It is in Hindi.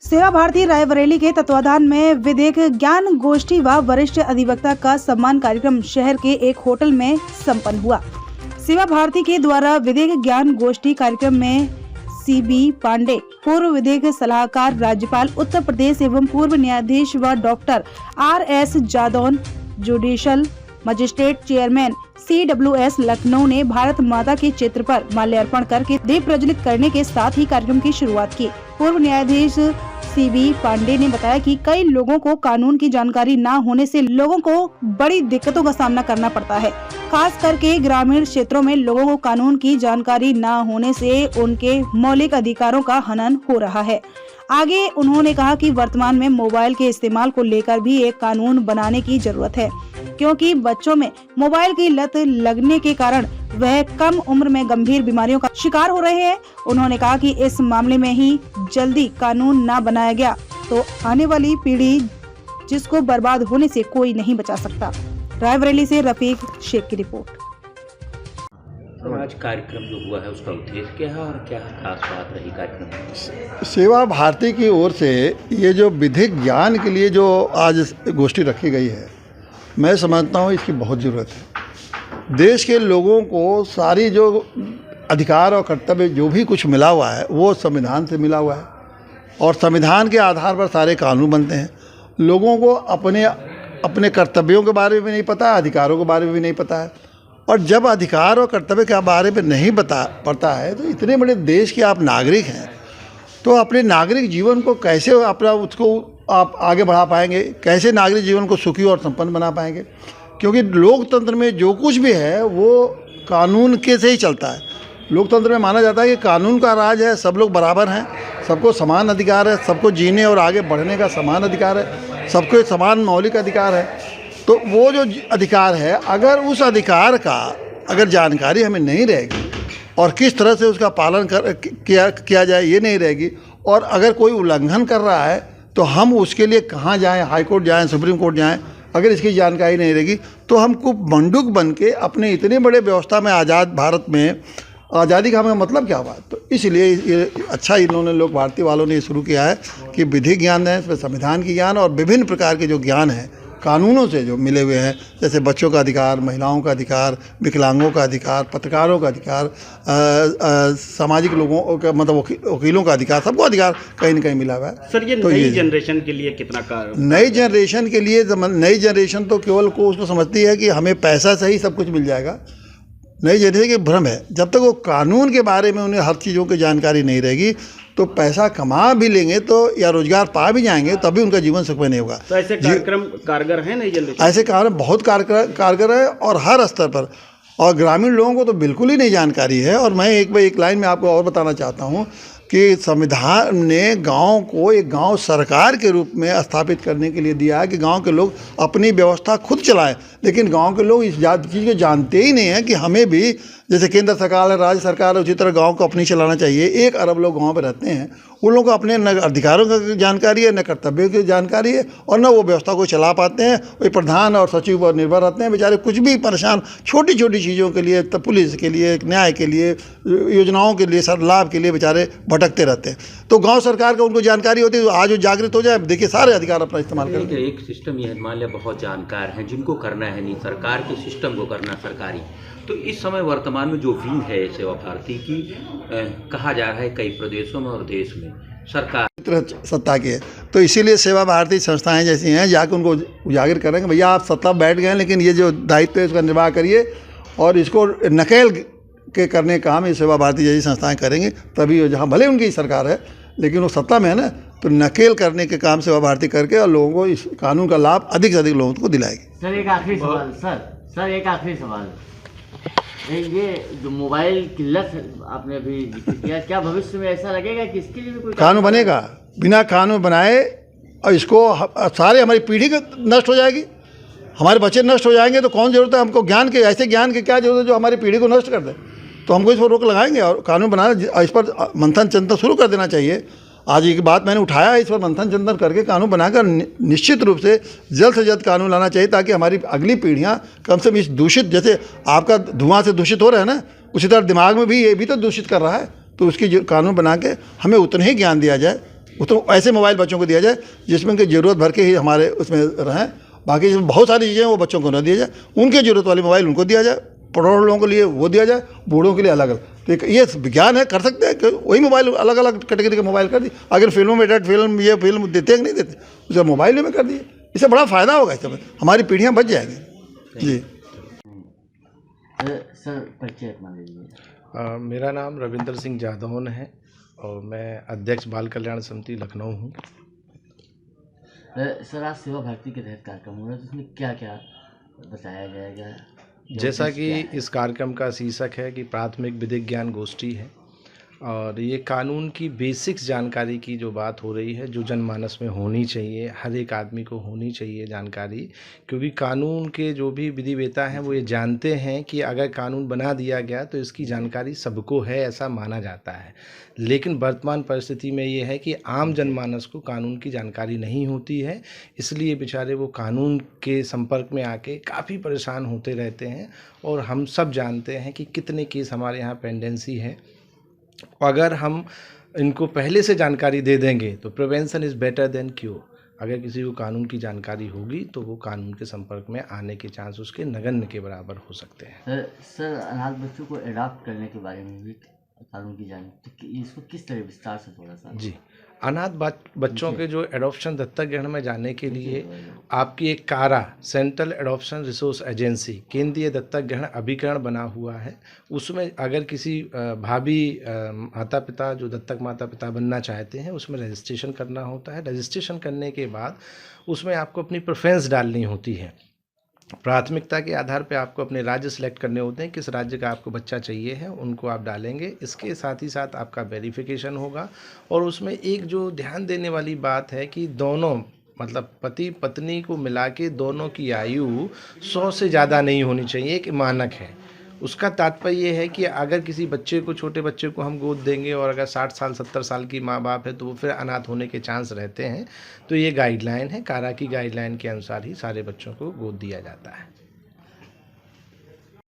सेवा भारती रायबरेली के तत्वाधान में विधिक ज्ञान गोष्ठी व वरिष्ठ अधिवक्ता का सम्मान कार्यक्रम शहर के एक होटल में संपन्न हुआ। सेवा भारती के द्वारा विधिक ज्ञान गोष्ठी कार्यक्रम में CB पांडे, पूर्व विधिक सलाहकार राज्यपाल उत्तर प्रदेश एवं पूर्व न्यायाधीश व doctor RS Jadaun, judicial magistrate chairman CWS Lucknow ने भारत माता के चित्र पर माल्यार्पण करके दीप प्रज्वलित करने के साथ ही कार्यक्रम की शुरुआत की। पूर्व न्यायाधीश CB पांडे ने बताया कि कई लोगों को कानून की जानकारी न होने से लोगों को बड़ी दिक्कतों का सामना करना पड़ता है। खास करके ग्रामीण क्षेत्रों में लोगों को कानून की जानकारी न होने से उनके मौलिक अधिकारों का हनन हो रहा है। आगे उन्होंने कहा कि वर्तमान में मोबाइल के इस्तेमाल को लेकर भी एक कानून बनाने की जरूरत है, क्योंकि बच्चों में मोबाइल की लत लगने के कारण वह कम उम्र में गंभीर बीमारियों का शिकार हो रहे हैं। उन्होंने कहा कि इस मामले में ही जल्दी कानून न बनाया गया तो आने वाली पीढ़ी जिसको बर्बाद होने से कोई नहीं बचा सकता। रायबरेली से रफीक शेख की रिपोर्ट। तो आज कार्यक्रम जो हुआ है उसका उद्देश्य क्या है और क्या खास बात रही कार्यक्रम में? सेवा भारती की ओर से ये जो विधिक ज्ञान के लिए जो आज गोष्ठी रखी गई है, मैं समझता हूँ इसकी बहुत ज़रूरत है। देश के लोगों को सारी जो अधिकार और कर्तव्य जो भी कुछ मिला हुआ है वो संविधान से मिला हुआ है और संविधान के आधार पर सारे कानून बनते हैं। लोगों को अपने कर्तव्यों के बारे में नहीं पता, अधिकारों के बारे में भी नहीं पता है। और जब अधिकार और कर्तव्य के बारे में नहीं पता है तो इतने बड़े देश के आप नागरिक हैं तो अपने नागरिक जीवन को कैसे अपना उसको आप आगे बढ़ा पाएंगे, कैसे नागरिक जीवन को सुखी और संपन्न बना पाएंगे? क्योंकि लोकतंत्र में जो कुछ भी है वो कानून के से ही चलता है। लोकतंत्र में माना जाता है कि कानून का राज है, सब लोग बराबर हैं, सबको समान अधिकार है, सबको जीने और आगे बढ़ने का समान अधिकार है, सबको समान मौलिक अधिकार है। तो वो जो अधिकार है, अगर उस अधिकार का अगर जानकारी हमें नहीं रहेगी और किस तरह से उसका पालन किया जाए ये नहीं रहेगी, और अगर कोई उल्लंघन कर रहा है तो हम उसके लिए कहाँ जाएं, हाई कोर्ट जाएं, सुप्रीम कोर्ट जाएं, अगर इसकी जानकारी नहीं रहेगी तो हमको मंडूक बन के अपने इतने बड़े व्यवस्था में आज़ाद भारत में आज़ादी का हमें मतलब क्या हुआ? तो इसलिए ये अच्छा इन्होंने लोग भारतीय वालों ने ये शुरू किया है कि विधि ज्ञान है, इसमें संविधान की ज्ञान और विभिन्न प्रकार के जो ज्ञान है कानूनों से जो मिले हुए हैं, जैसे बच्चों का अधिकार, महिलाओं का अधिकार, विकलांगों का अधिकार, पत्रकारों का अधिकार, सामाजिक लोगों का मतलब वकीलों का अधिकार, सबको अधिकार कहीं न कहीं मिला हुआ है। सर ये तो नई जनरेशन के लिए कितना नई जनरेशन के लिए नई जनरेशन तो केवल को उसको समझती है कि हमें पैसा से ही सब कुछ मिल जाएगा। नई जनरेशन की भ्रम है। जब तक वो कानून के बारे में उन्हें हर चीज़ों की जानकारी नहीं रहेगी तो पैसा कमा भी लेंगे तो या रोजगार पा भी जाएंगे तभी उनका जीवन सुखमय नहीं होगा। तो ऐसे कार्यक्रम कारगर हैं नई जनरेशन? ऐसे कार्यक्रम बहुत कारगर है और हर स्तर पर, और ग्रामीण लोगों को तो बिल्कुल ही नहीं जानकारी है। और मैं एक लाइन में आपको और बताना चाहता हूँ कि संविधान ने गांव को एक गांव सरकार के रूप में स्थापित करने के लिए दिया है कि गांव के लोग अपनी व्यवस्था खुद चलाएं, लेकिन गांव के लोग इस चीज़ को जानते ही नहीं हैं कि हमें भी जैसे केंद्र सरकार है, राज्य सरकार है, उसी तरह गांव को अपनी चलाना चाहिए। 1 अरब लोग गांव में रहते हैं, उन लोगों को अपने न अधिकारों की जानकारी है, न कर्तव्यों की जानकारी है, और न वो व्यवस्था को चला पाते हैं। वे प्रधान और सचिव पर निर्भर रहते हैं, बेचारे कुछ भी परेशान छोटी छोटी चीज़ों के लिए, पुलिस के लिए, न्याय के लिए, योजनाओं के लिए, सर लाभ के लिए बेचारे भटकते रहते हैं। तो गाँव सरकार का उनको जानकारी होती है तो आज वो जागृत हो जाए, देखिए सारे अधिकार अपना इस्तेमाल करें। एक सिस्टम ये मान लिया बहुत जानकार हैं जिनको करना है, नहीं सरकार के सिस्टम को करना सरकारी। तो इस समय वर्तमान में जो विंग है सेवा भारती की, कहा जा रहा है कई प्रदेशों में और देश में सरकार सत्ता की है, तो इसीलिए सेवा भारती संस्थाएं जैसी हैं जाकर उनको उजागर करेंगे, भैया आप सत्ता बैठ गए हैं लेकिन ये जो दायित्व है उसका निर्वाह करिए, और इसको नकेल के करने का काम ये सेवा भारती जैसी संस्थाएं करेंगे। तभी जहाँ भले उनकी सरकार है लेकिन वो सत्ता में है ना, तो नकेल करने के काम सेवा भारती करके और लोगों को इस कानून का लाभ अधिक से अधिक लोगों को दिलाएगी। सर एक आखिरी सवाल, सर एक आखिरी सवाल, ये जो मोबाइल की लत आपने अभी जिक्र किया, क्या भविष्य में ऐसा लगेगा कि इसके लिए भी कोई कानून बनेगा? बिना कानून बनाए और इसको सारे हमारी पीढ़ी नष्ट हो जाएगी, हमारे बच्चे नष्ट हो जाएंगे। तो कौन जरूरत है हमको ज्ञान के? ऐसे ज्ञान की क्या जरूरत है जो हमारी पीढ़ी को नष्ट कर दे? तो हमको इस पर रोक लगाएंगे और कानून बनाना, इस पर मंथन चिंतन शुरू कर देना चाहिए। आज एक बात मैंने उठाया, इस पर मंथन चिंतन करके कानून बनाकर निश्चित रूप से जल्द कानून लाना चाहिए, ताकि हमारी अगली पीढ़ियां कम से कम इस दूषित, जैसे आपका धुआं से दूषित हो रहा है ना, उसी तरह दिमाग में भी ये भी तो दूषित कर रहा है, तो उसकी जो कानून बना के हमें उतना ही ज्ञान दिया जाए वो तो ऐसे मोबाइल बच्चों को दिया जाए जिसमें उनकी ज़रूरत भर के ही हमारे उसमें रहें, बाकी जिसमें बहुत सारी चीज़ें वो बच्चों को न दिया जाए, उनके ज़रूरत वाले मोबाइल उनको दिया जाए, पढ़ोड़ लोगों के लिए वो दिया जाए, बूढ़ों के लिए अलग अलग। तो ये विज्ञान है, कर सकते हैं कि वही मोबाइल अलग अलग कैटेगरी के मोबाइल कर दिए। अगर फिल्मों में रेड फिल्म ये फिल्म देते हैं कि नहीं देते, उसे मोबाइल में कर दिए, इससे बड़ा फ़ायदा होगा, इससे हमारी पीढ़ियाँ बच जाएंगी जी। सर परिचय अपना दीजिए। मेरा नाम रविंद्र सिंह जादौन है और मैं अध्यक्ष बाल कल्याण समिति लखनऊ हूँ। सर आज सेवा भारती के तहत कार्यक्रम हो रहा है, तो उसमें क्या क्या बताया जाएगा? जैसा कि इस कार्यक्रम का शीर्षक है कि प्राथमिक विधिक ज्ञान गोष्ठी है, और ये कानून की बेसिक्स जानकारी की जो बात हो रही है, जो जनमानस में होनी चाहिए, हर एक आदमी को होनी चाहिए जानकारी, क्योंकि कानून के जो भी विधिवेता हैं वो ये जानते हैं कि अगर कानून बना दिया गया तो इसकी जानकारी सबको है, ऐसा माना जाता है। लेकिन वर्तमान परिस्थिति में ये है कि आम जनमानस को कानून की जानकारी नहीं होती है, इसलिए बेचारे वो कानून के संपर्क में आके काफ़ी परेशान होते रहते हैं। और हम सब जानते हैं कि कितने केस हमारे यहाँ पेंडेंसी है। अगर हम इनको पहले से जानकारी दे देंगे तो prevention is better than cure. अगर किसी को कानून की जानकारी होगी तो वो कानून के संपर्क में आने के चांस उसके नगण्य के बराबर हो सकते हैं। सर अनाथ बच्चों को अडॉप्ट करने के बारे में भी कानून की जानकारी, तो इसको किस तरह विस्तार से थोड़ा सा? जी, अनाथ बच्चों के जो एडॉप्शन दत्तक ग्रहण में जाने के लिए आपकी एक कारा सेंट्रल एडॉप्शन रिसोर्स एजेंसी केंद्रीय दत्तक ग्रहण अभिकरण बना हुआ है। उसमें अगर किसी भावी माता पिता जो दत्तक माता पिता बनना चाहते हैं उसमें रजिस्ट्रेशन करना होता है। रजिस्ट्रेशन करने के बाद उसमें आपको अपनी प्रेफरेंस डालनी होती है। प्राथमिकता के आधार पे आपको अपने राज्य सेलेक्ट करने होते हैं, किस राज्य का आपको बच्चा चाहिए है उनको आप डालेंगे। इसके साथ ही साथ आपका वेरिफिकेशन होगा, और उसमें एक जो ध्यान देने वाली बात है कि दोनों मतलब पति पत्नी को मिला के दोनों की आयु 100 से ज़्यादा नहीं होनी चाहिए, एक मानक है। उसका तात्पर्य ये है कि अगर किसी बच्चे को, छोटे बच्चे को हम गोद देंगे और अगर 60 साल 70 साल की माँ बाप है तो वो फिर अनाथ होने के चांस रहते हैं। तो ये गाइडलाइन है, कारा की गाइडलाइन के अनुसार ही सारे बच्चों को गोद दिया जाता है।